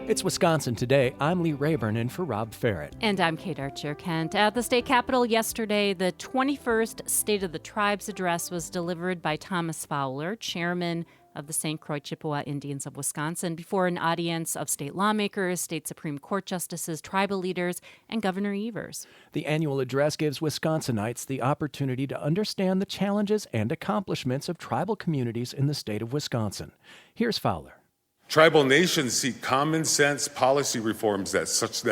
It's Wisconsin Today. I'm Lee Rayburn in for Rob Ferret. And I'm Kate Archer-Kent. At the state capitol yesterday, the 21st State of the Tribes address was delivered by Thomas Fowler, chairman of the St. Croix Chippewa Indians of Wisconsin, before an audience of state lawmakers, state Supreme Court justices, tribal leaders, and Governor Evers. The annual address gives Wisconsinites the opportunity to understand the challenges and accomplishments of tribal communities in the state of Wisconsin. Here's Fowler. Tribal nations seek common sense policy reforms that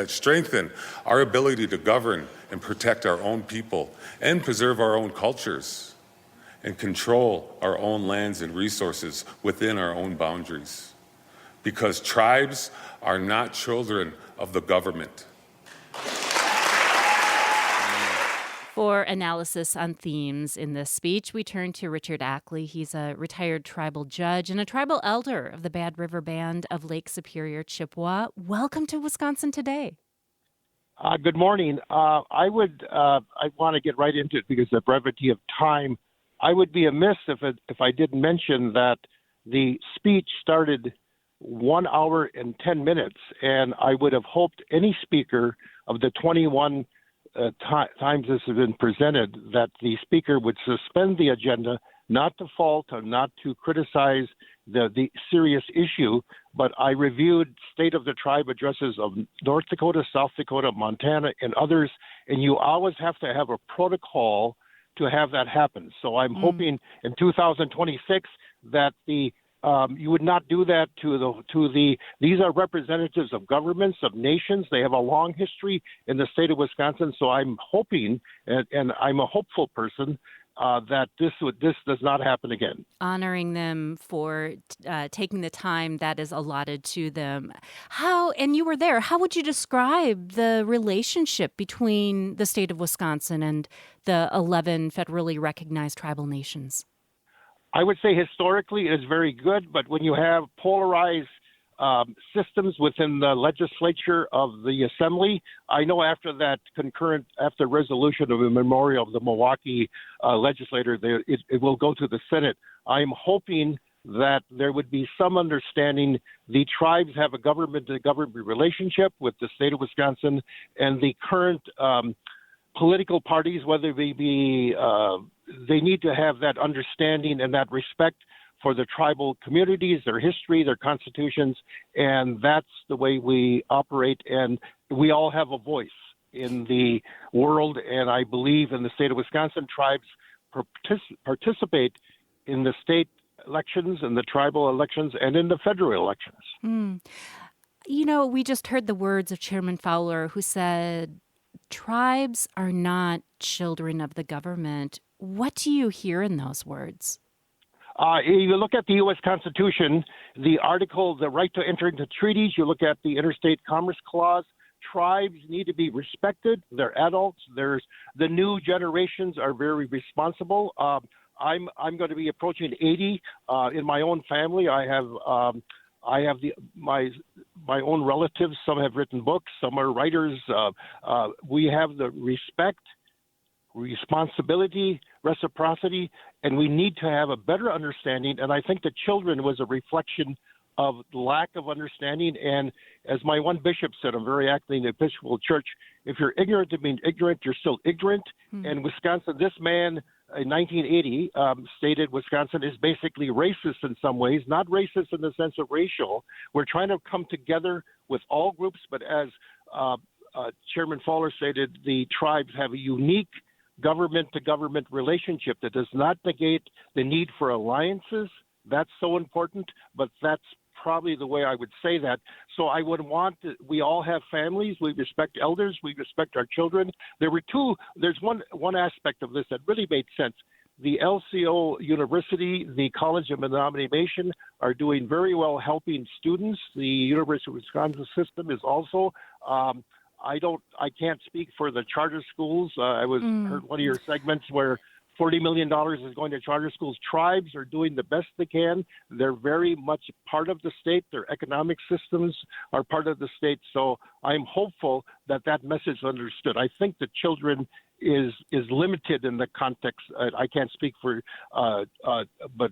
strengthen our ability to govern and protect our own people and preserve our own cultures and control our own lands and resources within our own boundaries. Because tribes are not children of the government. For analysis on themes in this speech, we turn to Richard Ackley. He's a retired tribal judge and a tribal elder of the Bad River Band of Lake Superior, Chippewa. Welcome to Wisconsin Today. Good morning. I want to get right into it because of the brevity of time. I would be amiss if I didn't mention that the speech started 1 hour and 10 minutes, and I would have hoped any speaker of the 21 times this has been presented, that the speaker would suspend the agenda, not to fault or not to criticize the serious issue, but I reviewed State of the Tribe addresses of North Dakota, South Dakota, Montana, and others, and you always have to have a protocol to have that happen. So I'm hoping in 2026 that you would not do that these are representatives of governments, of nations. They have a long history in the state of Wisconsin. So I'm hoping, and I'm a hopeful person, that this does not happen again. Honoring them for taking the time that is allotted to them. And you were there, how would you describe the relationship between the state of Wisconsin and the 11 federally recognized tribal nations? I would say historically it is very good, but when you have polarized systems within the legislature of the assembly, I know after resolution of a memorial of the Milwaukee legislator, it will go to the Senate. I'm hoping that there would be some understanding. The tribes have a government-to-government relationship with the state of Wisconsin, and the current political parties, whether they be they need to have that understanding and that respect for the tribal communities, their history, their constitutions, and that's the way we operate. And we all have a voice in the world, and I believe in the state of Wisconsin, tribes participate in the state elections and the tribal elections and in the federal elections. You know, we just heard the words of Chairman Fowler, who said, tribes are not children of the government. What do you hear in those words? If you look at the U.S. Constitution, the article, the right to enter into treaties, you look at the Interstate Commerce Clause, tribes need to be respected. They're adults. The new generations are very responsible. I'm going to be approaching 80 in my own family. I have my own relatives. Some have written books. Some are writers. We have the respect, responsibility, reciprocity, and we need to have a better understanding. And I think the children was a reflection of lack of understanding. And as my one bishop said, I'm very active in the Episcopal Church, if you're ignorant of being ignorant, you're still ignorant. And Wisconsin, this man in 1980 stated Wisconsin is basically racist in some ways, not racist in the sense of racial. We're trying to come together with all groups, but as Chairman Fowler stated, the tribes have a unique government-to-government relationship that does not negate the need for alliances. That's so important, but that's probably the way I would say that. So I would we all have families. We respect elders. We respect our children. There's one aspect of this that really made sense. The LCO University, the College of Menomination are doing very well helping students. The University of Wisconsin system is also I can't speak for the charter schools. I heard one of your segments where $40 million is going to charter schools. Tribes are doing the best they can. They're very much part of the state. Their economic systems are part of the state. So I'm hopeful that message is understood. I think the children is limited in the context. I can't speak for, but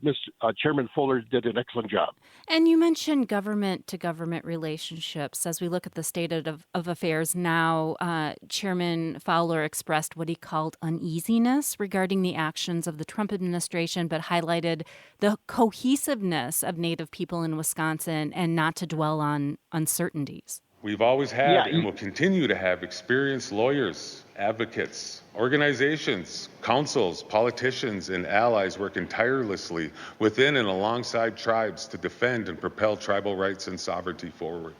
Chairman Fuller did an excellent job. And you mentioned government-to-government relationships. As we look at the state of affairs now, Chairman Fowler expressed what he called uneasiness regarding the actions of the Trump administration, but highlighted the cohesiveness of Native people in Wisconsin and not to dwell on uncertainties. We've always had and will continue to have experienced lawyers, advocates, organizations, councils, politicians, and allies working tirelessly within and alongside tribes to defend and propel tribal rights and sovereignty forward.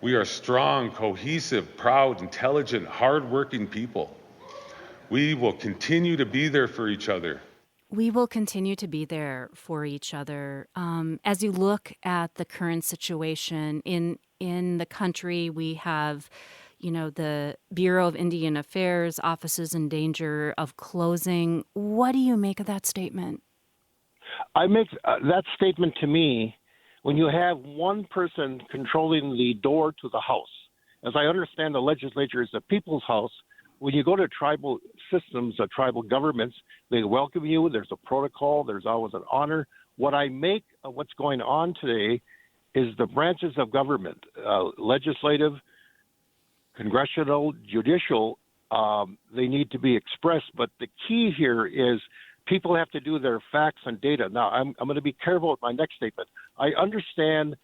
We are strong, cohesive, proud, intelligent, hardworking people. We will continue to be there for each other. We will continue to be there for each other. As you look at the current situation in the country, we have, the Bureau of Indian Affairs offices in danger of closing. What do you make of that statement? I make that statement to me when you have one person controlling the door to the House. As I understand, the legislature is the people's house. When you go to tribal systems, tribal governments, they welcome you. There's a protocol. There's always an honor. What I make of what's going on today is the branches of government, legislative, congressional, judicial, they need to be expressed. But the key here is people have to do their facts and data. Now, I'm going to be careful with my next statement. I understand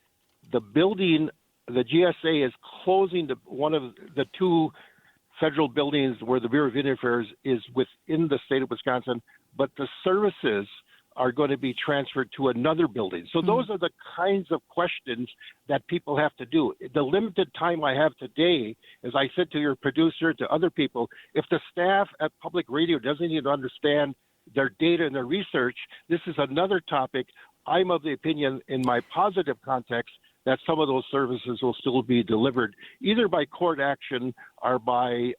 the building, the GSA is closing one of the two federal buildings where the Bureau of Indian Affairs is within the state of Wisconsin, but the services are going to be transferred to another building. So those are the kinds of questions that people have to do. The limited time I have today, as I said to your producer, to other people, if the staff at public radio doesn't even understand their data and their research, this is another topic. I'm of the opinion, in my positive context, that some of those services will still be delivered either by court action or by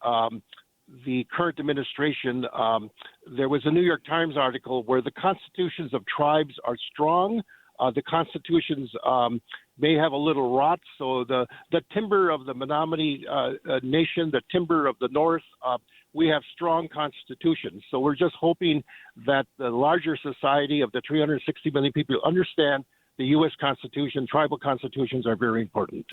the current administration. There was a New York Times article where the constitutions of tribes are strong. The constitutions may have a little rot. So the timber of the Menominee Nation, the timber of the North, we have strong constitutions. So we're just hoping that the larger society of the 360 million people understand the U.S. Constitution, tribal constitutions are very important.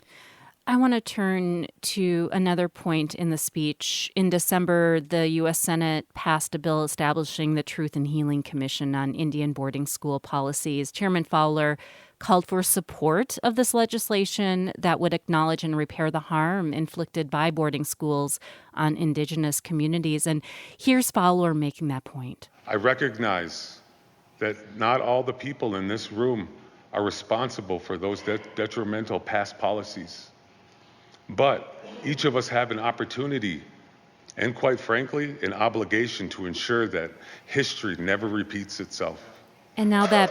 I want to turn to another point in the speech. In December, the U.S. Senate passed a bill establishing the Truth and Healing Commission on Indian boarding school policies. Chairman Fowler called for support of this legislation that would acknowledge and repair the harm inflicted by boarding schools on Indigenous communities. And here's Fowler making that point. I recognize that not all the people in this room are responsible for those detrimental past policies. But each of us have an opportunity and, quite frankly, an obligation to ensure that history never repeats itself. And now that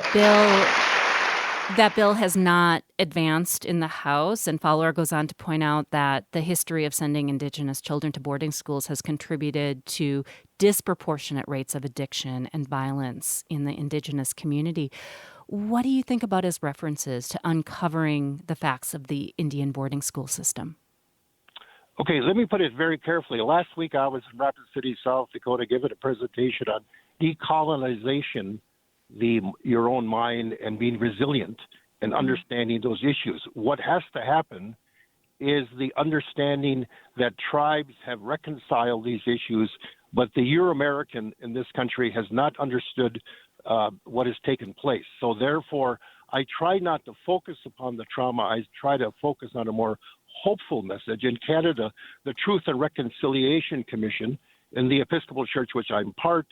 bill has not advanced in the House, and Fowler goes on to point out that the history of sending Indigenous children to boarding schools has contributed to disproportionate rates of addiction and violence in the Indigenous community. What do you think about his references to uncovering the facts of the Indian boarding school system? Okay, let me put it very carefully. Last week I was in Rapid City, South Dakota, giving a presentation on decolonization, your own mind, and being resilient and understanding those issues. What has to happen is the understanding that tribes have reconciled these issues, but the Euro-American in this country has not understood what has taken place. So therefore, I try not to focus upon the trauma. I try to focus on a more hopeful message. In Canada, the Truth and Reconciliation Commission in the Episcopal Church, which I'm part,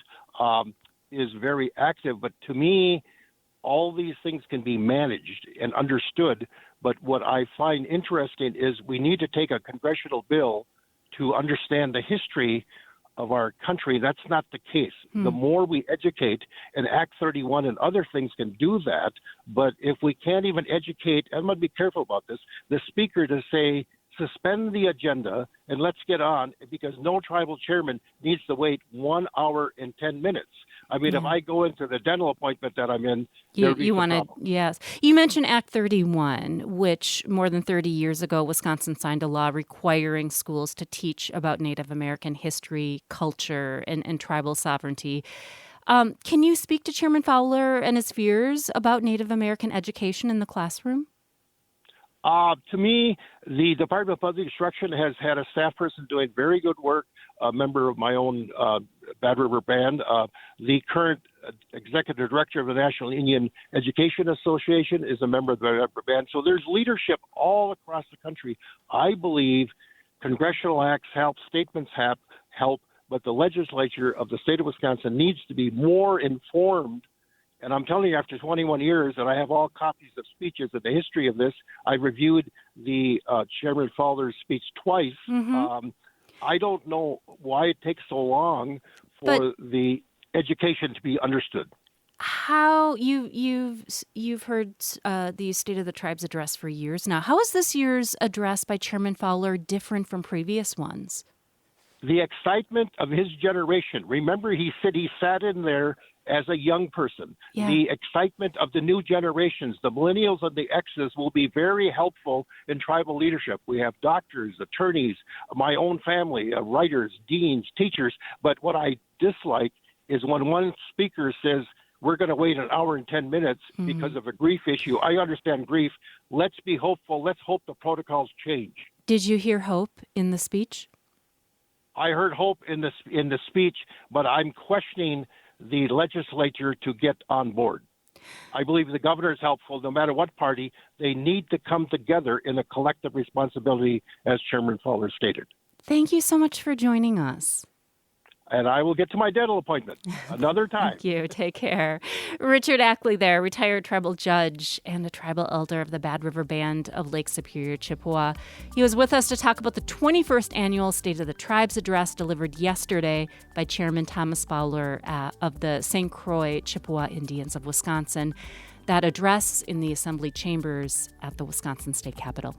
is very active. But to me, all these things can be managed and understood. But what I find interesting is we need to take a congressional bill to understand the history of our country. That's not the case. The more we educate, and Act 31 and other things can do that, but if we can't even educate, I'm going to be careful about this, the speaker to say, suspend the agenda and let's get on, because no tribal chairman needs to wait 1 hour and 10 minutes. I mean, if I go into the dental appointment that I'm in, you want to, yes. You mentioned Act 31, which more than 30 years ago, Wisconsin signed a law requiring schools to teach about Native American history, culture, and tribal sovereignty. Can you speak to Chairman Fowler and his fears about Native American education in the classroom? To me, the Department of Public Instruction has had a staff person doing very good work, a member of my own Bad River Band. The current executive director of the National Indian Education Association is a member of the Bad River Band. So there's leadership all across the country. I believe congressional acts help, statements help, but the legislature of the state of Wisconsin needs to be more informed. And I'm telling you, after 21 years, and I have all copies of speeches of the history of this, I reviewed the Chairman Fowler's speech twice. Mm-hmm. I don't know why it takes so long for the education to be understood. How you've heard the State of the Tribes address for years now. How is this year's address by Chairman Fowler different from previous ones? The excitement of his generation. Remember, he said he sat in there as a young person. Yeah. The excitement of the new generations, the millennials and the X's, will be very helpful in tribal leadership. We have doctors, attorneys, my own family, writers, deans, teachers. But what I dislike is when one speaker says, we're going to wait an hour and 10 minutes because of a grief issue. I understand grief. Let's be hopeful. Let's hope the protocols change. Did you hear hope in the speech? I heard hope in the speech, but I'm questioning the legislature to get on board. I believe the governor is helpful. No matter what party, they need to come together in a collective responsibility, as Chairman Fowler stated. Thank you so much for joining us. And I will get to my dental appointment another time. Thank you. Take care. Richard Ackley there, retired tribal judge and a tribal elder of the Bad River Band of Lake Superior, Chippewa. He was with us to talk about the 21st annual State of the Tribes address delivered yesterday by Chairman Thomas Fowler of the St. Croix Chippewa Indians of Wisconsin. That address in the Assembly chambers at the Wisconsin State Capitol.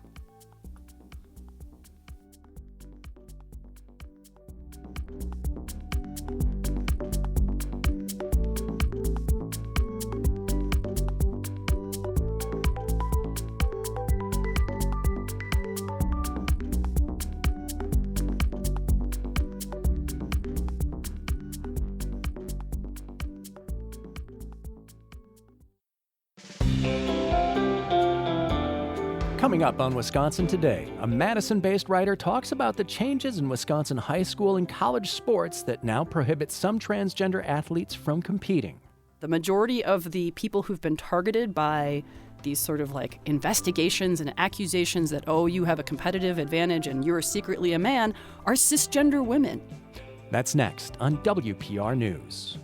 Coming up on Wisconsin Today, a Madison-based writer talks about the changes in Wisconsin high school and college sports that now prohibit some transgender athletes from competing. The majority of the people who've been targeted by these sort of like investigations and accusations that, oh, you have a competitive advantage and you're secretly a man, are cisgender women. That's next on WPR News.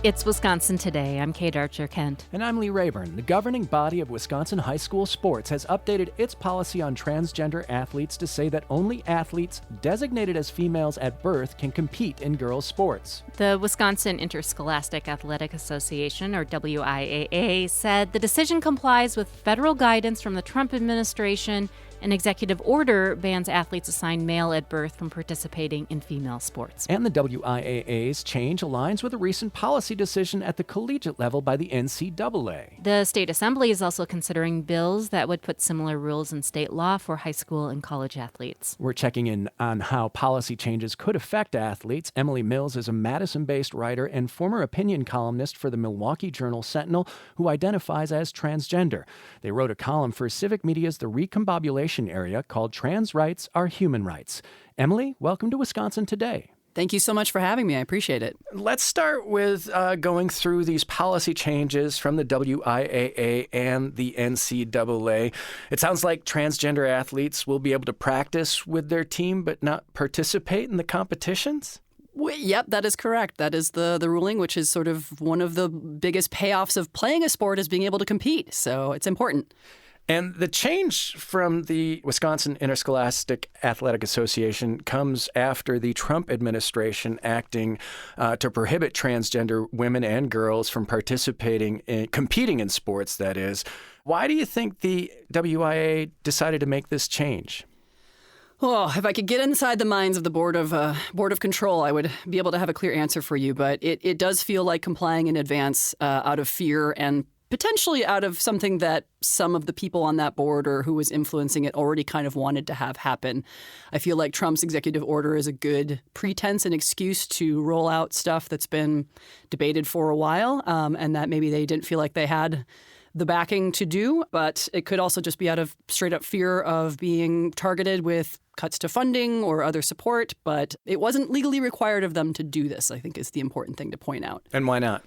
It's Wisconsin Today. I'm Kate Archer-Kent. And I'm Lee Rayburn. The governing body of Wisconsin high school sports has updated its policy on transgender athletes to say that only athletes designated as females at birth can compete in girls' sports. The Wisconsin Interscholastic Athletic Association, or WIAA, said the decision complies with federal guidance from the Trump administration. An executive order bans athletes assigned male at birth from participating in female sports. And the WIAA's change aligns with a recent policy decision at the collegiate level by the NCAA. The state assembly is also considering bills that would put similar rules in state law for high school and college athletes. We're checking in on how policy changes could affect athletes. Emily Mills is a Madison-based writer and former opinion columnist for the Milwaukee Journal-Sentinel who identifies as transgender. They wrote a column for Civic Media's The Recombobulation area called Trans Rights Are Human Rights. Emily, welcome to Wisconsin Today. Thank you so much for having me. I appreciate it. Let's start with going through these policy changes from the WIAA and the NCAA. It sounds like transgender athletes will be able to practice with their team but not participate in the competitions? Yep, that is correct. That is the ruling, which is sort of one of the biggest payoffs of playing a sport is being able to compete. So it's important. And the change from the Wisconsin Interscholastic Athletic Association comes after the Trump administration acting to prohibit transgender women and girls from competing in sports, that is. Why do you think the WIAA decided to make this change? Oh, if I could get inside the minds of the Board of Control, I would be able to have a clear answer for you. But it does feel like complying in advance out of fear and potentially out of something that some of the people on that board or who was influencing it already kind of wanted to have happen. I feel like Trump's executive order is a good pretense and excuse to roll out stuff that's been debated for a while, and that maybe they didn't feel like they had the backing to do. But it could also just be out of straight up fear of being targeted with cuts to funding or other support. But it wasn't legally required of them to do this, I think, is the important thing to point out. And why not?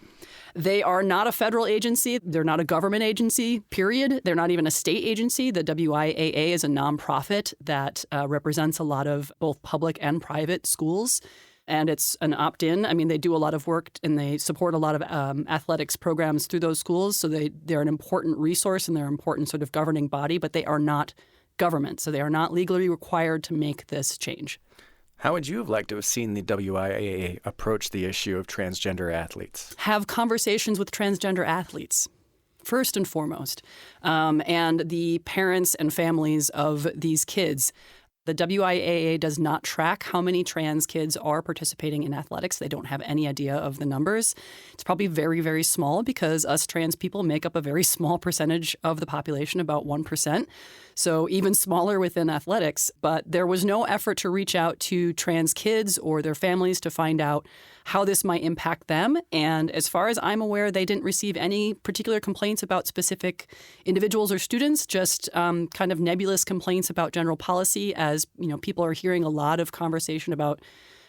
They are not a federal agency. They're not a government agency, period. They're not even a state agency. The WIAA is a nonprofit that represents a lot of both public and private schools. And it's an opt-in. I mean, they do a lot of work and they support a lot of athletics programs through those schools. So they're an important resource and they're an important sort of governing body, but they are not government. So they are not legally required to make this change. How would you have liked to have seen the WIAA approach the issue of transgender athletes? Have conversations with transgender athletes, first and foremost, and the parents and families of these kids. The WIAA does not track how many trans kids are participating in athletics. They don't have any idea of the numbers. It's probably very, very small because us trans people make up a very small percentage of the population, about 1%. So even smaller within athletics. But there was no effort to reach out to trans kids or their families to find out how this might impact them. And as far as I'm aware, they didn't receive any particular complaints about specific individuals or students, just kind of nebulous complaints about general policy. As you know, people are hearing a lot of conversation about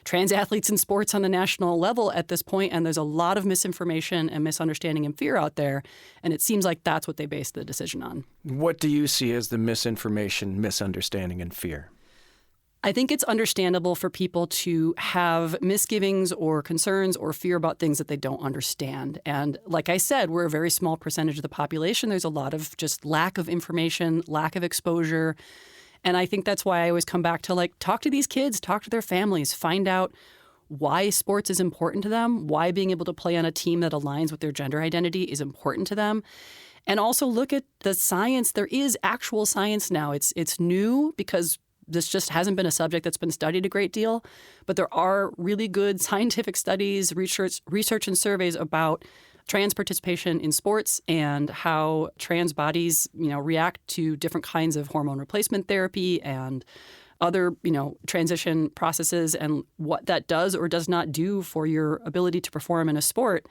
trans athletes in sports on the national level at this point, and there's a lot of misinformation and misunderstanding and fear out there, and it seems like that's what they based the decision on. What do you see as the misinformation, misunderstanding, and fear? I think it's understandable for people to have misgivings or concerns or fear about things that they don't understand. And like I said, we're a very small percentage of the population. There's a lot of just lack of information, lack of exposure. And I think that's why I always come back to talk to these kids, talk to their families, find out why sports is important to them, why being able to play on a team that aligns with their gender identity is important to them. And also look at the science. There is actual science now. It's new because this just hasn't been a subject that's been studied a great deal, but there are really good scientific studies, research and surveys about trans participation in sports and how trans bodies, react to different kinds of hormone replacement therapy and other, transition processes and what that does or does not do for your ability to perform in a sport.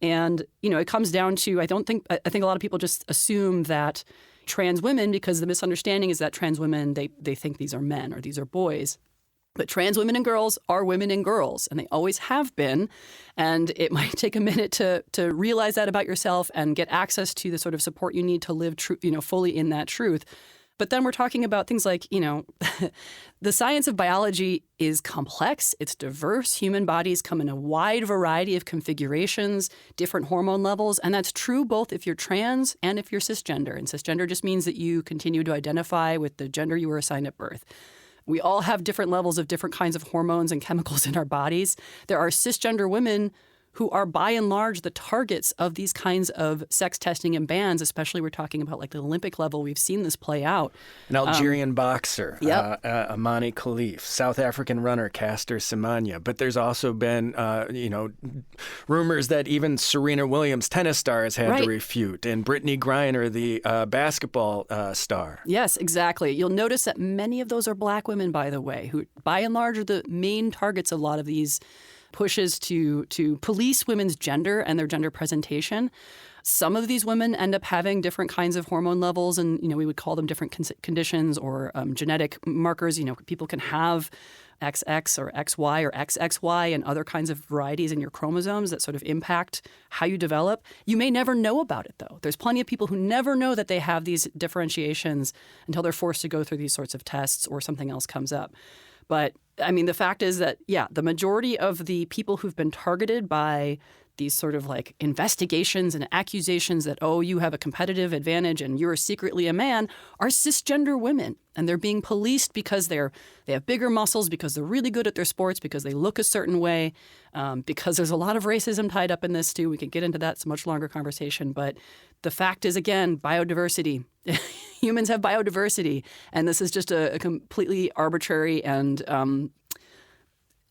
And, it comes down to, I think a lot of people just assume that trans women, because the misunderstanding is that trans women, they think these are men or these are boys. But trans women and girls are women and girls, and they always have been. And it might take a minute to realize that about yourself and get access to the sort of support you need to live fully in that truth. But then we're talking about things like, the science of biology is complex. It's diverse. Human bodies come in a wide variety of configurations, different hormone levels. And that's true both if you're trans and if you're cisgender. And cisgender just means that you continue to identify with the gender you were assigned at birth. We all have different levels of different kinds of hormones and chemicals in our bodies. There are cisgender women who are by and large the targets of these kinds of sex testing and bans, especially we're talking about the Olympic level. We've seen this play out. An Algerian boxer, yep. Amani Khalif, South African runner Caster Semenya. But there's also been, rumors that even Serena Williams, tennis star, has had to refute, and Brittany Griner, the basketball star. Yes, exactly. You'll notice that many of those are black women, by the way, who by and large are the main targets of a lot of these pushes to police women's gender and their gender presentation. Some of these women end up having different kinds of hormone levels, and we would call them different conditions or genetic markers. People can have XX or XY or XXY and other kinds of varieties in your chromosomes that sort of impact how you develop. You may never know about it, though. There's plenty of people who never know that they have these differentiations until they're forced to go through these sorts of tests or something else comes up. But, the fact is that, the majority of the people who've been targeted by these sort of like investigations and accusations that, oh, you have a competitive advantage and you're secretly a man, are cisgender women. And they're being policed because they have bigger muscles, because they're really good at their sports, because they look a certain way, because there's a lot of racism tied up in this too. We could get into that. It's a much longer conversation. But the fact is, again, biodiversity. Humans have biodiversity. And this is just a completely arbitrary and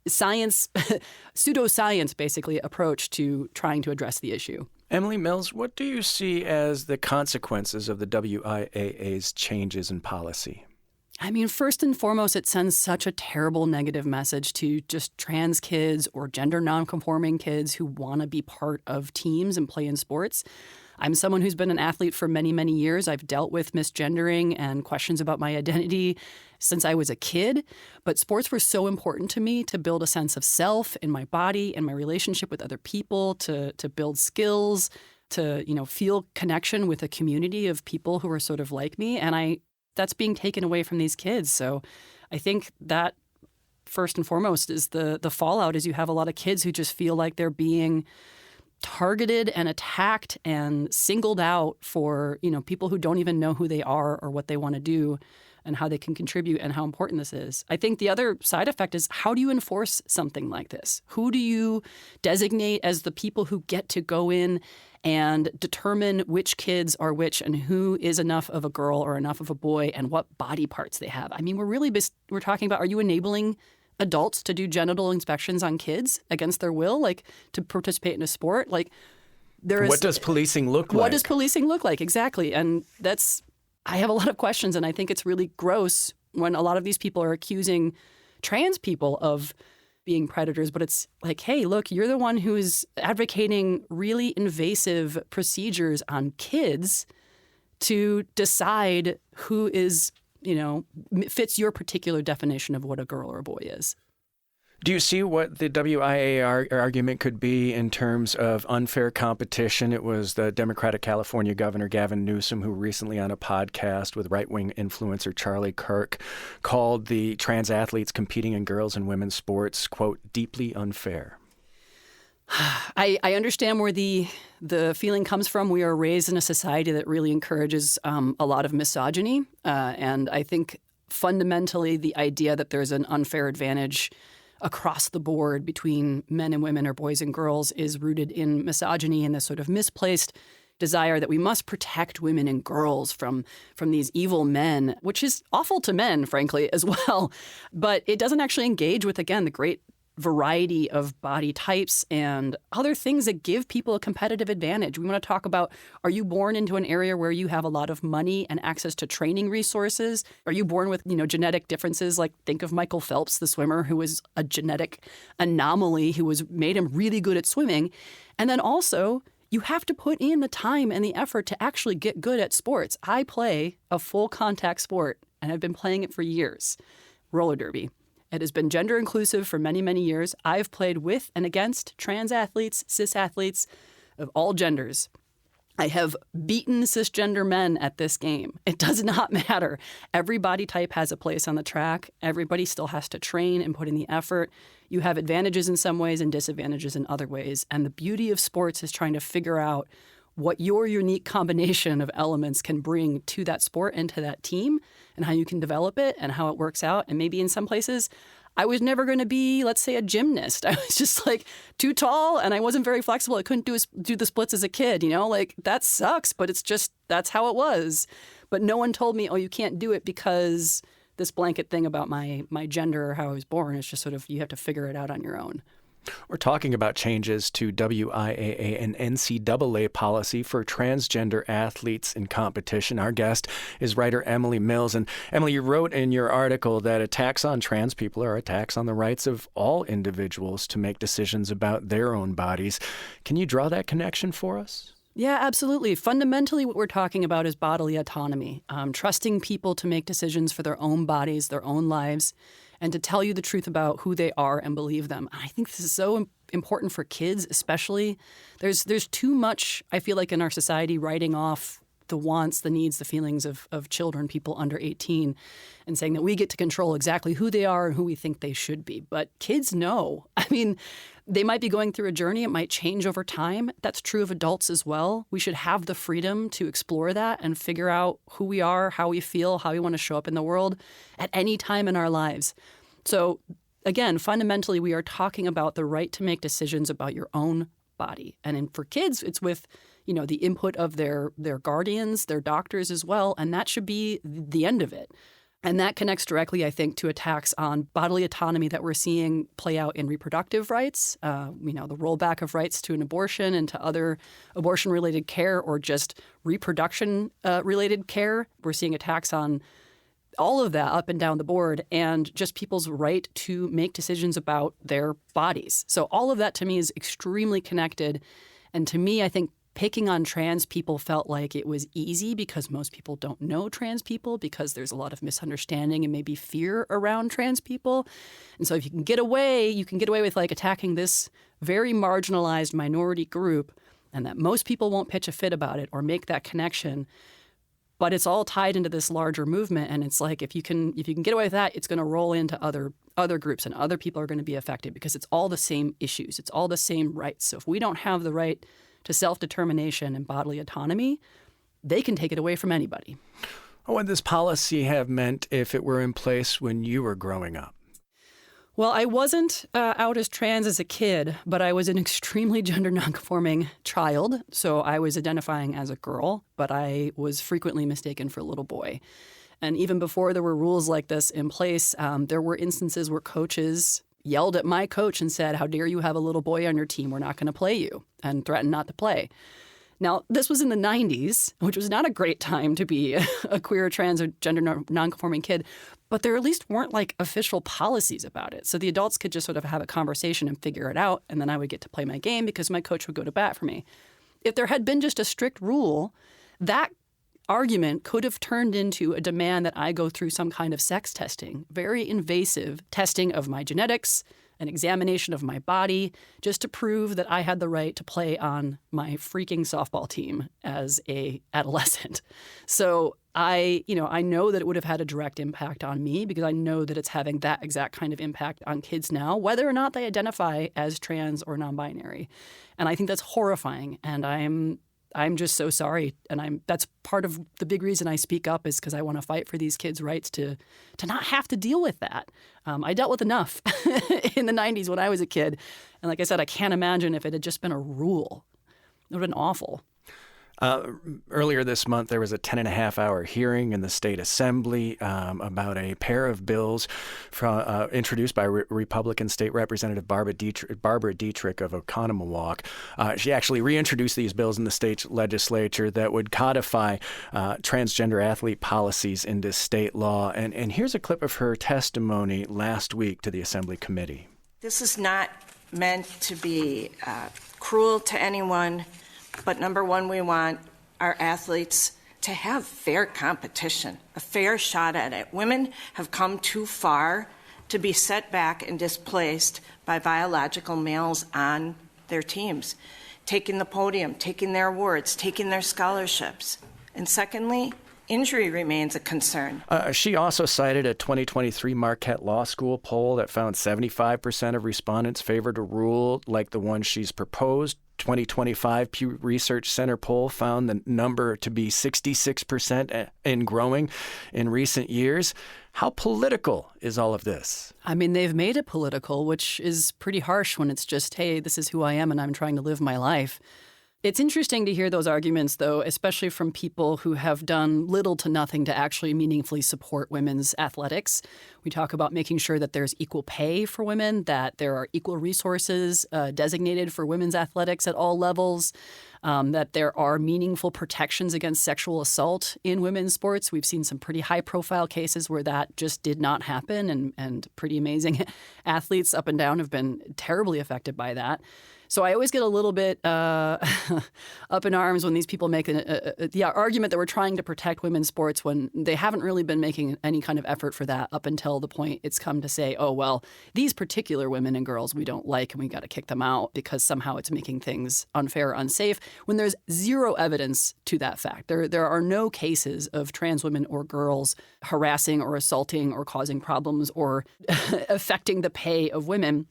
pseudoscience, basically, approach to trying to address the issue. Emily Mills, what do you see as the consequences of the WIAA's changes in policy? I mean, first and foremost, it sends such a terrible negative message to just trans kids or gender nonconforming kids who want to be part of teams and play in sports. I'm someone who's been an athlete for many, many years. I've dealt with misgendering and questions about my identity since I was a kid. But sports were so important to me to build a sense of self in my body and my relationship with other people, to build skills, to, feel connection with a community of people who are sort of like me. And that's being taken away from these kids. So I think that first and foremost is the fallout is you have a lot of kids who just feel like they're being targeted and attacked and singled out for, people who don't even know who they are or what they want to do and how they can contribute and how important this is. I think the other side effect is, how do you enforce something like this? Who do you designate as the people who get to go in and determine which kids are which and who is enough of a girl or enough of a boy and what body parts they have? I mean, we're talking about, are you enabling adults to do genital inspections on kids against their will, like to participate in a sport? Like, what does policing look like? What does policing look like? Exactly. And I have a lot of questions, and I think it's really gross when a lot of these people are accusing trans people of being predators. But it's like, hey, look, you're the one who is advocating really invasive procedures on kids to decide who is, fits your particular definition of what a girl or a boy is. Do you see what the WIA argument could be in terms of unfair competition? It was the Democratic California Governor Gavin Newsom who recently on a podcast with right-wing influencer Charlie Kirk called the trans athletes competing in girls' and women's sports, quote, deeply unfair. I understand where the feeling comes from. We are raised in a society that really encourages a lot of misogyny. And I think fundamentally the idea that there's an unfair advantage across the board between men and women or boys and girls is rooted in misogyny and this sort of misplaced desire that we must protect women and girls from these evil men, which is awful to men, frankly, as well. But it doesn't actually engage with, again, the great variety of body types and other things that give people a competitive advantage. We want to talk about, are you born into an area where you have a lot of money and access to training resources? Are you born with, genetic differences? Like, think of Michael Phelps, the swimmer, who was a genetic anomaly who made him really good at swimming. And then also, you have to put in the time and the effort to actually get good at sports. I play a full contact sport, and I've been playing it for years, roller derby. It has been gender inclusive for many, many years. I've played with and against trans athletes, cis athletes of all genders. I have beaten cisgender men at this game. It does not matter. Every body type has a place on the track. Everybody still has to train and put in the effort. You have advantages in some ways and disadvantages in other ways. And the beauty of sports is trying to figure out what your unique combination of elements can bring to that sport and to that team and how you can develop it and how it works out. And maybe in some places, I was never going to be, let's say, a gymnast. I was just like too tall and I wasn't very flexible. I couldn't do the splits as a kid, like that sucks, but it's just, that's how it was. But no one told me, oh, you can't do it because this blanket thing about my gender or how I was born. It's just sort of, you have to figure it out on your own. We're talking about changes to WIAA and NCAA policy for transgender athletes in competition. Our guest is writer Emily Mills. And Emily, you wrote in your article that attacks on trans people are attacks on the rights of all individuals to make decisions about their own bodies. Can you draw that connection for us? Yeah, absolutely. Fundamentally, what we're talking about is bodily autonomy, trusting people to make decisions for their own bodies, their own lives, and to tell you the truth about who they are and believe them. I think this is so important for kids, especially. There's too much, I feel like, in our society writing off the wants, the needs, the feelings of children, people under 18, and saying that we get to control exactly who they are and who we think they should be. But kids know. I mean, they might be going through a journey. It might change over time. That's true of adults as well. We should have the freedom to explore that and figure out who we are, how we feel, how we want to show up in the world at any time in our lives. So again, fundamentally, we are talking about the right to make decisions about your own body. And for kids, it's with, the input of their guardians, their doctors as well. And that should be the end of it. And that connects directly, I think, to attacks on bodily autonomy that we're seeing play out in reproductive rights, the rollback of rights to an abortion and to other abortion-related care or just reproduction-related care. We're seeing attacks on all of that up and down the board, and just people's right to make decisions about their bodies. So all of that to me is extremely connected. And to me, I think picking on trans people felt like it was easy because most people don't know trans people, because there's a lot of misunderstanding and maybe fear around trans people. And so if you can get away with like attacking this very marginalized minority group, and that most people won't pitch a fit about it or make that connection. But it's all tied into this larger movement, and it's like if you can get away with that, it's going to roll into other groups, and other people are going to be affected because it's all the same issues, it's all the same rights. So if we don't have the right to self-determination and bodily autonomy, they can take it away from anybody. What would this policy have meant if it were in place when you were growing up? Well, I wasn't out as trans as a kid, but I was an extremely gender nonconforming child. So I was identifying as a girl, but I was frequently mistaken for a little boy. And even before there were rules like this in place, there were instances where coaches yelled at my coach and said, "How dare you have a little boy on your team? We're not going to play you," and threatened not to play. Now, this was in the 90s, which was not a great time to be a queer, trans, or gender nonconforming kid, but there at least weren't like official policies about it. So the adults could just sort of have a conversation and figure it out, and then I would get to play my game because my coach would go to bat for me. If there had been just a strict rule, that argument could have turned into a demand that I go through some kind of sex testing, very invasive testing of my genetics, an examination of my body, just to prove that I had the right to play on my freaking softball team as a adolescent. So I know that it would have had a direct impact on me because I know that it's having that exact kind of impact on kids now, whether or not they identify as trans or non-binary. And I think that's horrifying. And I'm just so sorry. And that's part of the big reason I speak up is because I want to fight for these kids' rights to not have to deal with that. I dealt with enough in the 90s when I was a kid. And like I said, I can't imagine if it had just been a rule. It would have been awful. Earlier this month, there was a 10.5-hour hearing in the state assembly about a pair of bills introduced by Republican State Representative Barbara Dietrich of Oconomowoc. She actually reintroduced these bills in the state legislature that would codify transgender athlete policies into state law. And here's a clip of her testimony last week to the Assembly Committee. This is not meant to be cruel to anyone. But number one, we want our athletes to have fair competition, a fair shot at it. Women have come too far to be set back and displaced by biological males on their teams, taking the podium, taking their awards, taking their scholarships. And secondly, injury remains a concern. She also cited a 2023 Marquette Law School poll that found 75% of respondents favored a rule like the one she's proposed. 2025 Pew Research Center poll found the number to be 66% and growing in recent years. How political is all of this? I mean, they've made it political, which is pretty harsh when it's just, hey, this is who I am and I'm trying to live my life. It's interesting to hear those arguments, though, especially from people who have done little to nothing to actually meaningfully support women's athletics. We talk about making sure that there's equal pay for women, that there are equal resources designated for women's athletics at all levels, that there are meaningful protections against sexual assault in women's sports. We've seen some pretty high-profile cases where that just did not happen, and pretty amazing athletes up and down have been terribly affected by that. So I always get a little bit up in arms when these people make the argument that we're trying to protect women's sports when they haven't really been making any kind of effort for that up until the point it's come to say, oh, well, these particular women and girls we don't like and we got to kick them out because somehow it's making things unfair or unsafe, when there's zero evidence to that fact. There are no cases of trans women or girls harassing or assaulting or causing problems or affecting the pay of women.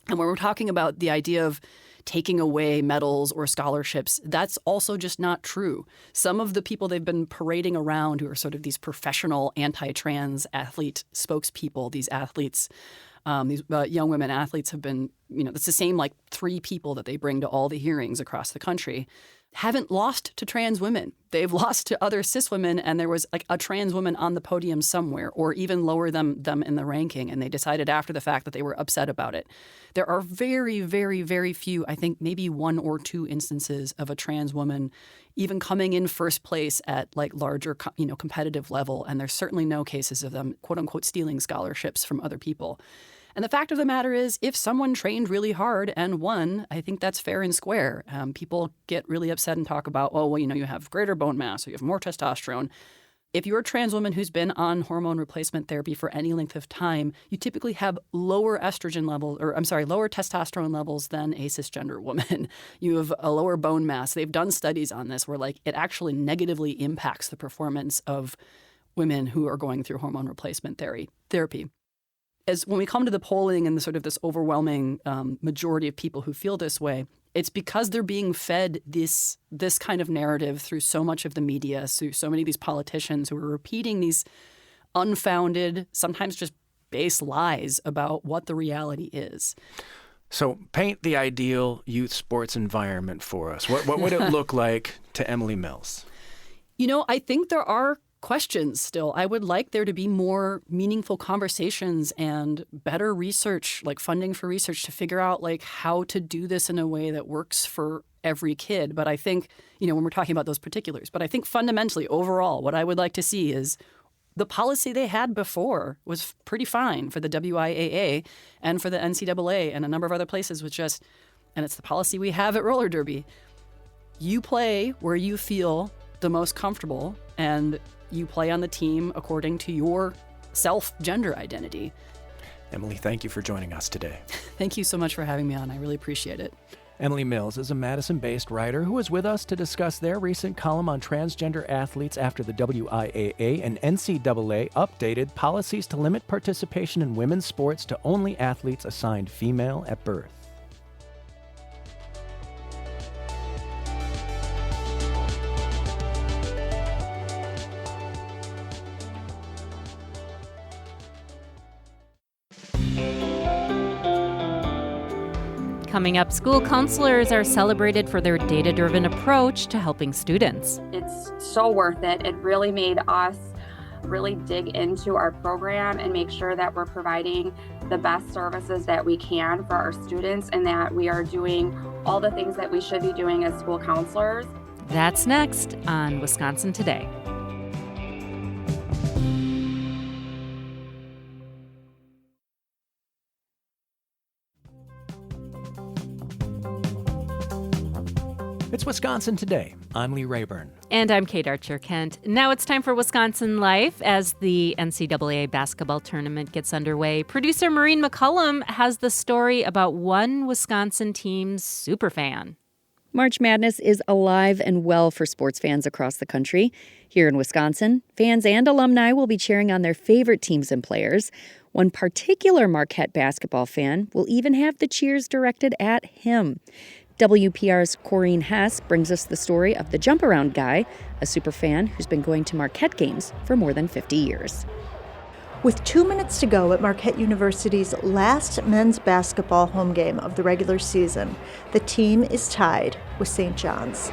And when we're talking about the idea of taking away medals or scholarships, that's also just not true. Some of the people they've been parading around who are sort of these professional anti-trans athlete spokespeople, these athletes, these young women athletes have been, it's the same like 3 people that they bring to all the hearings across the country, haven't lost to trans women. They've lost to other cis women, and there was like a trans woman on the podium somewhere, or even lower them in the ranking, and they decided after the fact that they were upset about it. There are very, very, very few, I think maybe 1 or 2 instances of a trans woman even coming in first place at like larger, competitive level, and there's certainly no cases of them, quote unquote, stealing scholarships from other people. And the fact of the matter is, if someone trained really hard and won, I think that's fair and square. People get really upset and talk about, you have greater bone mass or you have more testosterone. If you're a trans woman who's been on hormone replacement therapy for any length of time, you typically have lower lower testosterone levels than a cisgender woman. You have a lower bone mass. They've done studies on this where it actually negatively impacts the performance of women who are going through hormone replacement therapy. As when we come to the polling and the sort of this overwhelming majority of people who feel this way, it's because they're being fed this kind of narrative through so much of the media, through so many of these politicians who are repeating these unfounded, sometimes just base lies about what the reality is. So paint the ideal youth sports environment for us. What would it look like to Emily Mills? I think there are questions still. I would like there to be more meaningful conversations and better research, like funding for research to figure out how to do this in a way that works for every kid. But I think, when we're talking about those particulars, but I think fundamentally overall, what I would like to see is the policy they had before was pretty fine for the WIAA and for the NCAA and a number of other places and it's the policy we have at roller derby. You play where you feel the most comfortable and you play on the team according to your self-gender identity. Emily, thank you for joining us today. Thank you so much for having me on. I really appreciate it. Emily Mills is a Madison-based writer who was with us to discuss their recent column on transgender athletes after the WIAA and NCAA updated policies to limit participation in women's sports to only athletes assigned female at birth. Coming up, school counselors are celebrated for their data-driven approach to helping students. It's so worth it. It really made us really dig into our program and make sure that we're providing the best services that we can for our students and that we are doing all the things that we should be doing as school counselors. That's next on Wisconsin Today. It's Wisconsin Today. I'm Lee Rayburn. And I'm Kate Archer-Kent. Now it's time for Wisconsin Life as the NCAA basketball tournament gets underway. Producer Maureen McCullum has the story about one Wisconsin team's superfan. March Madness is alive and well for sports fans across the country. Here in Wisconsin, fans and alumni will be cheering on their favorite teams and players. One particular Marquette basketball fan will even have the cheers directed at him. WPR's Corrine Hess brings us the story of the jump-around guy, a superfan who's been going to Marquette games for more than 50 years. With 2 minutes to go at Marquette University's last men's basketball home game of the regular season, the team is tied with St. John's.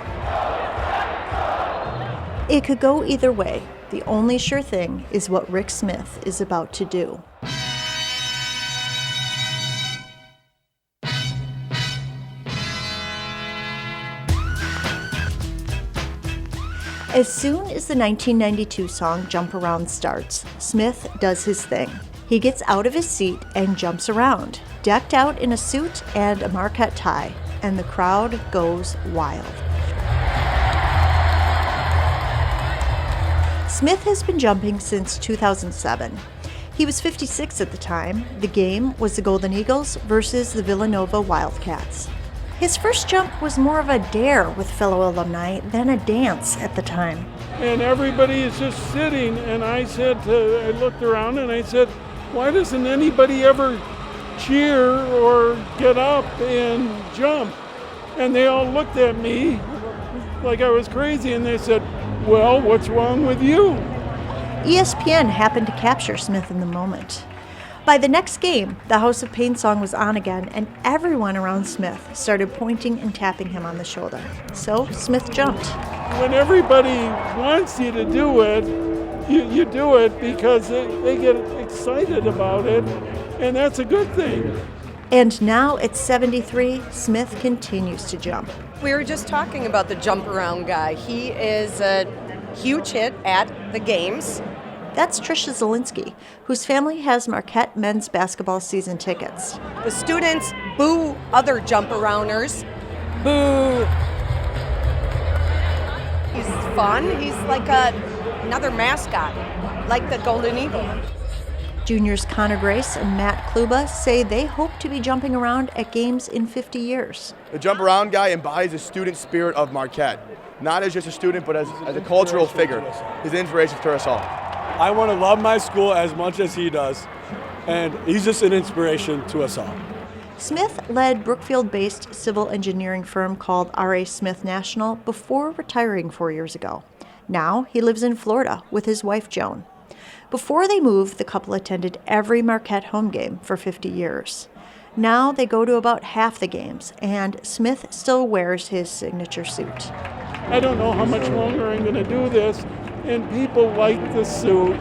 It could go either way. The only sure thing is what Rick Smith is about to do. As soon as the 1992 song Jump Around starts, Smith does his thing. He gets out of his seat and jumps around, decked out in a suit and a Marquette tie, and the crowd goes wild. Smith has been jumping since 2007. He was 56 at the time. The game was the Golden Eagles versus the Villanova Wildcats. His first jump was more of a dare with fellow alumni than a dance at the time. And everybody is just sitting, and I looked around and I said, why doesn't anybody ever cheer or get up and jump? And they all looked at me like I was crazy, and they said, well, what's wrong with you? ESPN happened to capture Smith in the moment. By the next game, the House of Pain song was on again, and everyone around Smith started pointing and tapping him on the shoulder. So Smith jumped. When everybody wants you to do it, you do it because they get excited about it, and that's a good thing. And now at 73, Smith continues to jump. We were just talking about the jump around guy. He is a huge hit at the games. That's Trisha Zielinski, whose family has Marquette men's basketball season tickets. The students boo other jump arounders. Boo. He's fun. He's like another mascot, like the Golden Eagle. Juniors Connor Grace and Matt Kluba say they hope to be jumping around at games in 50 years. The jump around guy embodies the student spirit of Marquette, not as just a student, but as a cultural figure. He's an inspiration to us all. I want to love my school as much as he does, and he's just an inspiration to us all. Smith led Brookfield-based civil engineering firm called R.A. Smith National before retiring 4 years ago. Now he lives in Florida with his wife, Joan. Before they moved, the couple attended every Marquette home game for 50 years. Now they go to about half the games, and Smith still wears his signature suit. I don't know how much longer I'm going to do this, and people like the suit.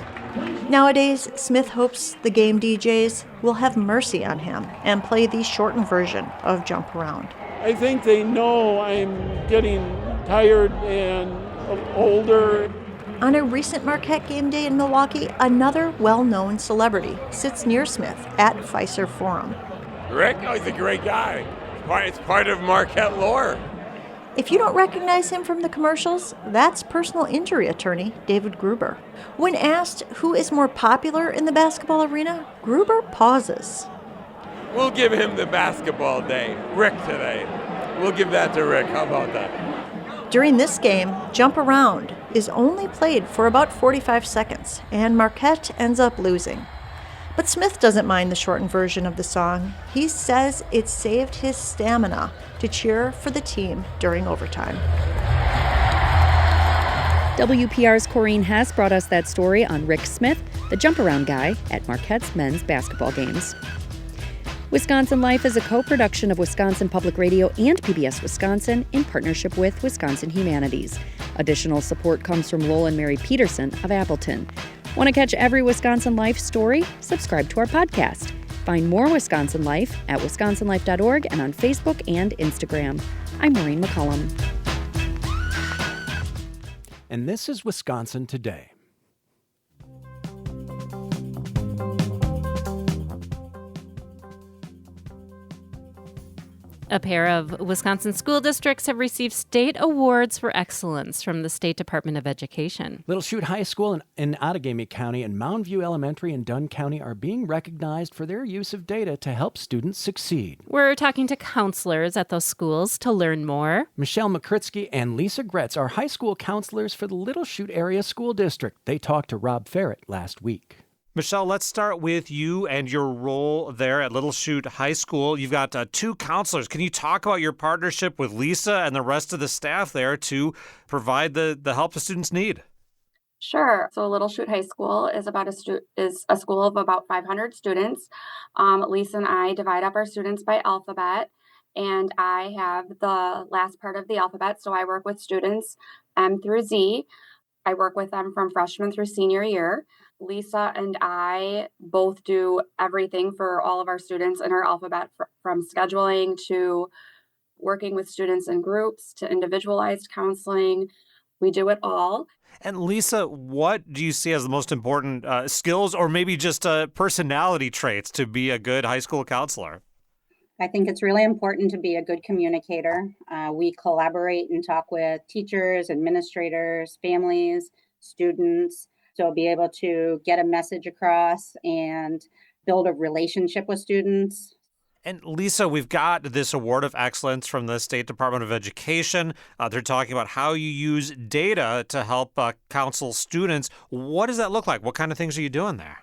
Nowadays, Smith hopes the game DJs will have mercy on him and play the shortened version of Jump Around. I think they know I'm getting tired and older. On a recent Marquette game day in Milwaukee, another well-known celebrity sits near Smith at Fiserv Forum. Rick, oh, he's a great guy. It's part of Marquette lore. If you don't recognize him from the commercials, that's personal injury attorney David Gruber. When asked who is more popular in the basketball arena, Gruber pauses. We'll give him the basketball day. Rick today. We'll give that to Rick. How about that? During this game, Jump Around is only played for about 45 seconds, and Marquette ends up losing. But Smith doesn't mind the shortened version of the song. He says it saved his stamina to cheer for the team during overtime. WPR's Corrine Hess brought us that story on Rick Smith, the jump-around guy at Marquette's men's basketball games. Wisconsin Life is a co-production of Wisconsin Public Radio and PBS Wisconsin in partnership with Wisconsin Humanities. Additional support comes from Lowell and Mary Peterson of Appleton. Want to catch every Wisconsin Life story? Subscribe to our podcast. Find more Wisconsin Life at wisconsinlife.org and on Facebook and Instagram. I'm Maureen McCullum. And this is Wisconsin Today. A pair of Wisconsin school districts have received state awards for excellence from the State Department of Education. Little Chute High School in Outagamie County and Mound View Elementary in Dunn County are being recognized for their use of data to help students succeed. We're talking to counselors at those schools to learn more. Michelle McCritsky and Lisa Gretz are high school counselors for the Little Chute Area School District. They talked to Rob Ferret last week. Michelle, let's start with you and your role there at Little Chute High School. You've got two counselors. Can you talk about your partnership with Lisa and the rest of the staff there to provide the help the students need? Sure. So Little Chute High School is a school of about 500 students. Lisa and I divide up our students by alphabet, and I have the last part of the alphabet. So I work with students M through Z. I work with them from freshman through senior year. Lisa and I both do everything for all of our students in our alphabet, from scheduling to working with students in groups to individualized counseling. We do it all. And Lisa, what do you see as the most important skills or maybe just personality traits to be a good high school counselor? I think it's really important to be a good communicator. We collaborate and talk with teachers, administrators, families, students, so be able to get a message across and build a relationship with students. And Lisa, we've got this award of excellence from the State Department of Education. They're talking about how you use data to help counsel students. What does that look like? What kind of things are you doing there?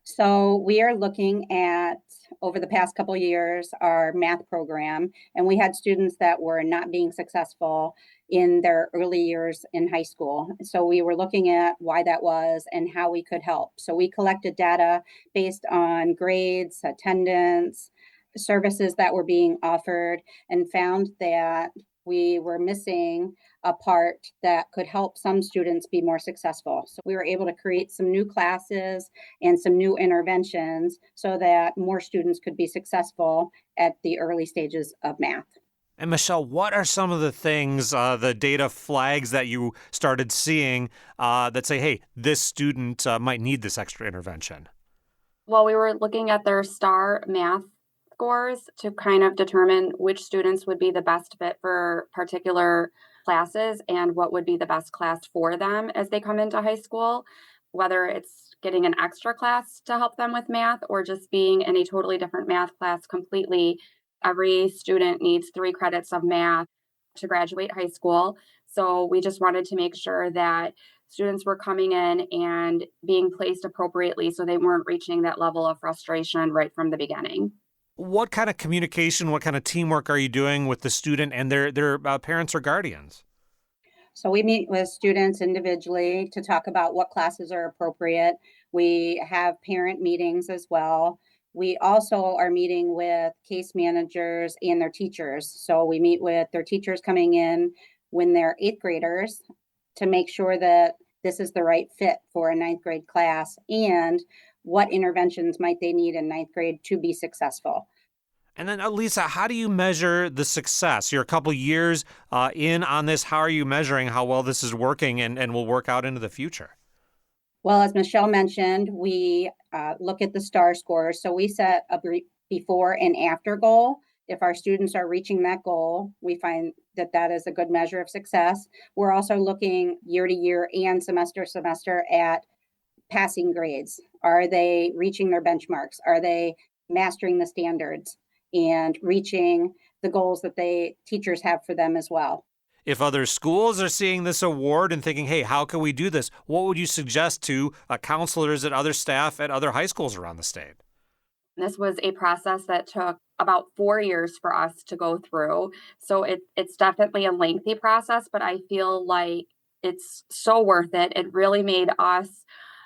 So we are looking at, over the past couple of years, our math program, and we had students that were not being successful in their early years in high school. So we were looking at why that was and how we could help. So we collected data based on grades, attendance, services that were being offered, and found that we were missing a part that could help some students be more successful. So we were able to create some new classes and some new interventions so that more students could be successful at the early stages of math. And Michelle, what are some of the things, the data flags that you started seeing that say, hey, this student might need this extra intervention? Well, we were looking at their STAR math scores to kind of determine which students would be the best fit for particular classes and what would be the best class for them as they come into high school, whether it's getting an extra class to help them with math or just being in a totally different math class completely. Every student needs 3 credits of math to graduate high school. So we just wanted to make sure that students were coming in and being placed appropriately so they weren't reaching that level of frustration right from the beginning. What kind of communication, what kind of teamwork are you doing with the student and their parents or guardians? So we meet with students individually to talk about what classes are appropriate. We have parent meetings as well. We also are meeting with case managers and their teachers. So we meet with their teachers coming in when they're 8th graders to make sure that this is the right fit for a 9th grade class and what interventions might they need in 9th grade to be successful. And then, Lisa, how do you measure the success? You're a couple years in on this. How are you measuring how well this is working and will work out into the future? Well, as Michelle mentioned, we look at the STAR scores. So we set a before and after goal. If our students are reaching that goal, we find that that is a good measure of success. We're also looking year to year and semester to semester at passing grades. Are they reaching their benchmarks? Are they mastering the standards and reaching the goals that teachers have for them as well? If other schools are seeing this award and thinking, hey, how can we do this? What would you suggest to counselors and other staff at other high schools around the state? This was a process that took about 4 years for us to go through. So it's definitely a lengthy process, but I feel like it's so worth it. It really made us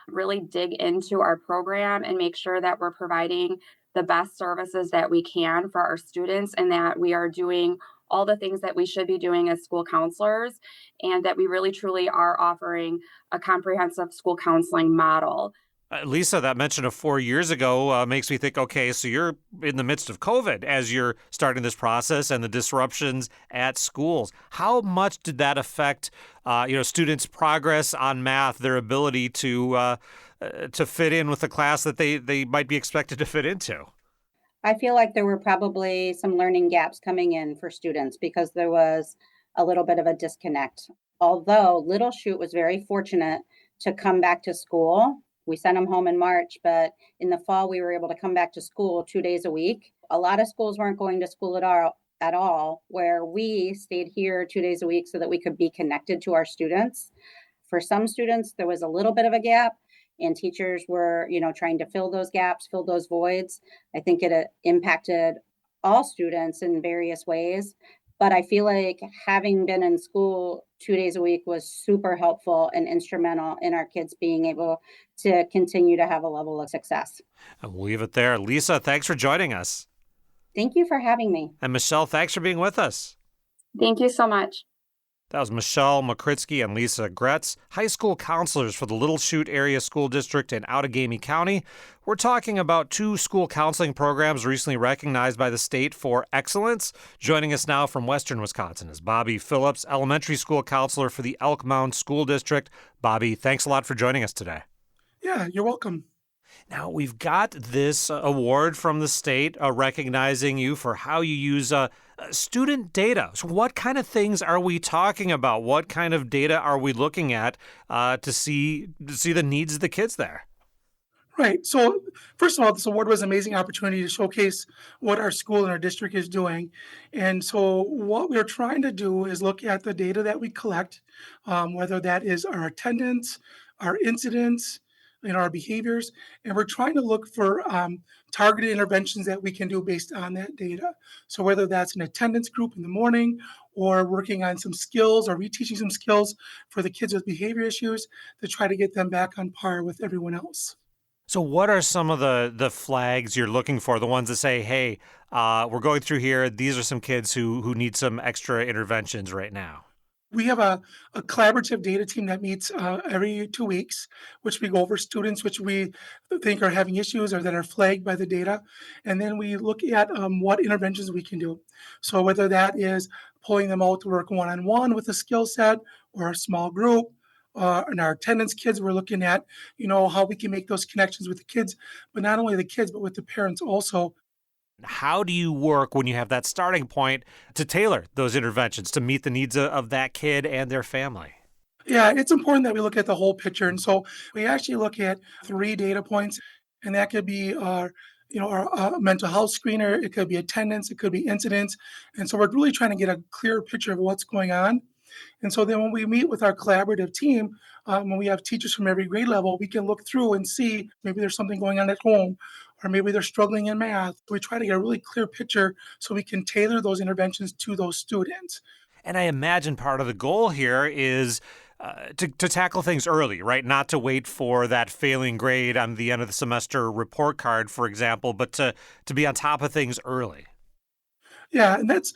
really dig into our program and make sure that we're providing the best services that we can for our students and that we are doing all the things that we should be doing as school counselors and that we really truly are offering a comprehensive school counseling model. Lisa, that mention of 4 years ago makes me think, okay, so you're in the midst of COVID as you're starting this process and the disruptions at schools. How much did that affect, students' progress on math, their ability to fit in with the class that they might be expected to fit into? I feel like there were probably some learning gaps coming in for students because there was a little bit of a disconnect. Although Little Chute was very fortunate to come back to school. We sent them home in March, but in the fall, we were able to come back to school 2 days a week. A lot of schools weren't going to school at all, where we stayed here 2 days a week so that we could be connected to our students. For some students, there was a little bit of a gap, and teachers were, trying to fill those gaps, fill those voids. I think it impacted all students in various ways. But I feel like having been in school 2 days a week was super helpful and instrumental in our kids being able to continue to have a level of success. And we'll leave it there. Lisa, thanks for joining us. Thank you for having me. And Michelle, thanks for being with us. Thank you so much. That was Michelle McCritsky and Lisa Gretz, high school counselors for the Little Chute Area School District in Outagamie County. We're talking about 2 school counseling programs recently recognized by the state for excellence. Joining us now from Western Wisconsin is Bobby Phillips, elementary school counselor for the Elk Mound School District. Bobby, thanks a lot for joining us today. Yeah, you're welcome. Now, we've got this award from the state recognizing you for how you use student data. So what kind of things are we talking about? What kind of data are we looking at to see the needs of the kids there? Right. So, first of all, this award was an amazing opportunity to showcase what our school and our district is doing. And so, what we're trying to do is look at the data that we collect, whether that is our attendance, our incidents, our behaviors, and we're trying to look for targeted interventions that we can do based on that data. So, whether that's an attendance group in the morning, or working on some skills or reteaching some skills for the kids with behavior issues to try to get them back on par with everyone else. So what are some of the flags you're looking for, the ones that say, hey, we're going through here, these are some kids who need some extra interventions right now? We have a collaborative data team that meets every 2 weeks, which we go over students which we think are having issues or that are flagged by the data. And then we look at what interventions we can do. So whether that is pulling them out to work one-on-one with a skill set or a small group, and our attendance kids, we're looking at, how we can make those connections with the kids, but not only the kids, but with the parents also. How do you work when you have that starting point to tailor those interventions to meet the needs of that kid and their family? Yeah, it's important that we look at the whole picture. And so we actually look at 3 data points, and that could be our mental health screener, it could be attendance, it could be incidents. And so we're really trying to get a clear picture of what's going on. And so then when we meet with our collaborative team, when we have teachers from every grade level, we can look through and see maybe there's something going on at home, or maybe they're struggling in math. We try to get a really clear picture so we can tailor those interventions to those students. And I imagine part of the goal here is to tackle things early, right? Not to wait for that failing grade on the end of the semester report card, for example, but to be on top of things early. Yeah, and that's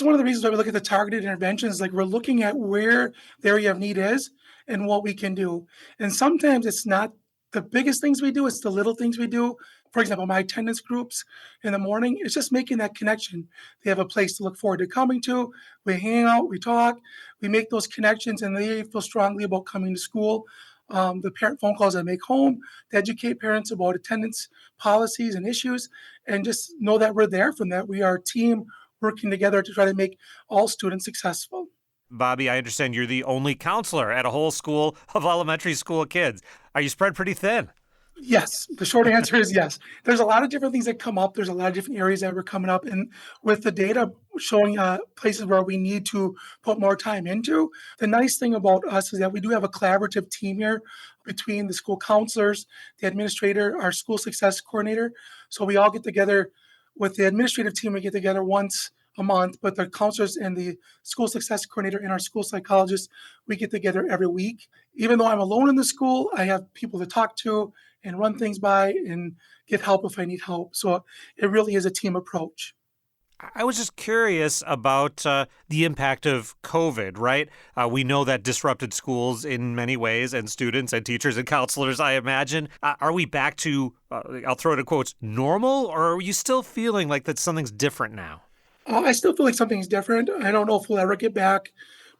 one of the reasons why we look at the targeted interventions. Like, we're looking at where the area of need is and what we can do. And sometimes it's not the biggest things we do, it's the little things we do. For example, my attendance groups in the morning, it's just making that connection. They have a place to look forward to coming to. We hang out, we talk, we make those connections, and they feel strongly about coming to school. The parent phone calls I make home to educate parents about attendance policies and issues, and just know that we're there for them, that we are a team working together to try to make all students successful. Bobby, I understand you're the only counselor at a whole school of elementary school kids. Are you spread pretty thin? Yes, the short answer is yes. There's a lot of different things that come up. There's a lot of different areas that we're coming up. And with the data showing places where we need to put more time into, the nice thing about us is that we do have a collaborative team here between the school counselors, the administrator, our school success coordinator. So we all get together with the administrative team. We get together once a month, but the counselors and the school success coordinator and our school psychologist, we get together every week. Even though I'm alone in the school, I have people to talk to and run things by and get help if I need help. So it really is a team approach. I was just curious about the impact of COVID, right? We know that disrupted schools in many ways, and students and teachers and counselors, I imagine. Are we back to, I'll throw it in quotes, normal, or are you still feeling like that something's different now? I still feel like something's different. I don't know if we'll ever get back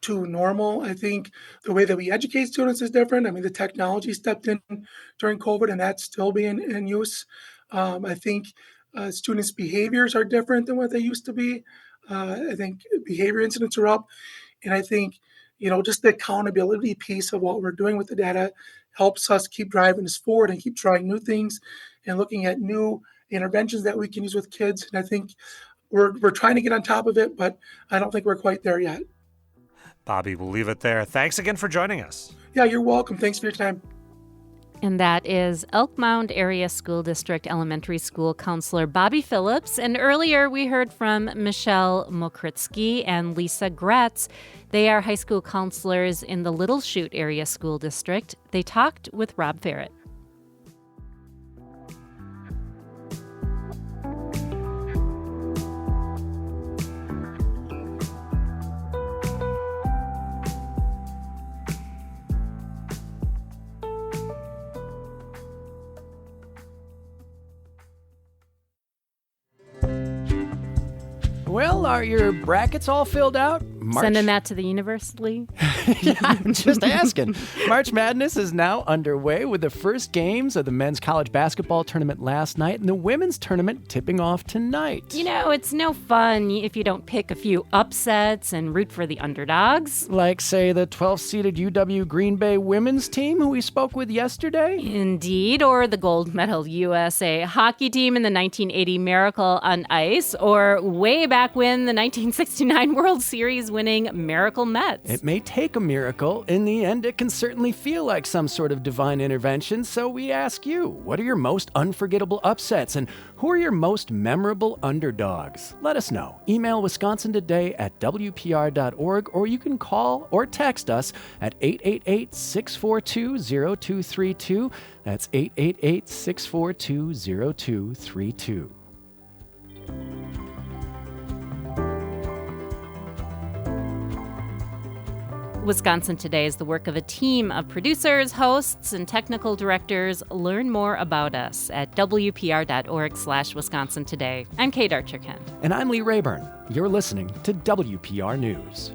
to normal. I think the way that we educate students is different. I mean, the technology stepped in during COVID, and that's still being in use. I think students' behaviors are different than what they used to be. I think behavior incidents are up. And I think, just the accountability piece of what we're doing with the data helps us keep driving us forward and keep trying new things and looking at new interventions that we can use with kids. And I think we're trying to get on top of it, but I don't think we're quite there yet. Bobby, we'll leave it there. Thanks again for joining us. Yeah, you're welcome. Thanks for your time. And that is Elk Mound Area School District Elementary School Counselor Bobby Phillips. And earlier we heard from Michelle Mokritsky and Lisa Gretz. They are high school counselors in the Little Chute Area School District. They talked with Rob Ferret. Well, are your brackets all filled out? Sending that to the universe, Lee? Yeah, I'm just asking. March Madness is now underway with the first games of the men's college basketball tournament last night and the women's tournament tipping off tonight. You know, it's no fun if you don't pick a few upsets and root for the underdogs. Like, say, the 12th-seeded UW Green Bay women's team who we spoke with yesterday? Indeed, or the gold medal USA hockey team in the 1980 Miracle on Ice, or way back when the 1969 World Series winning Miracle Mets. It may take a miracle. In the end, it can certainly feel like some sort of divine intervention. So we ask you, what are your most unforgettable upsets and who are your most memorable underdogs? Let us know. Email wisconsintoday@wpr.org, or you can call or text us at 888-642-0232. That's 888-642-0232. Wisconsin Today is the work of a team of producers, hosts, and technical directors. Learn more about us at wpr.org/Wisconsin Today. I'm Kate Archer-Kent. And I'm Lee Rayburn. You're listening to WPR News.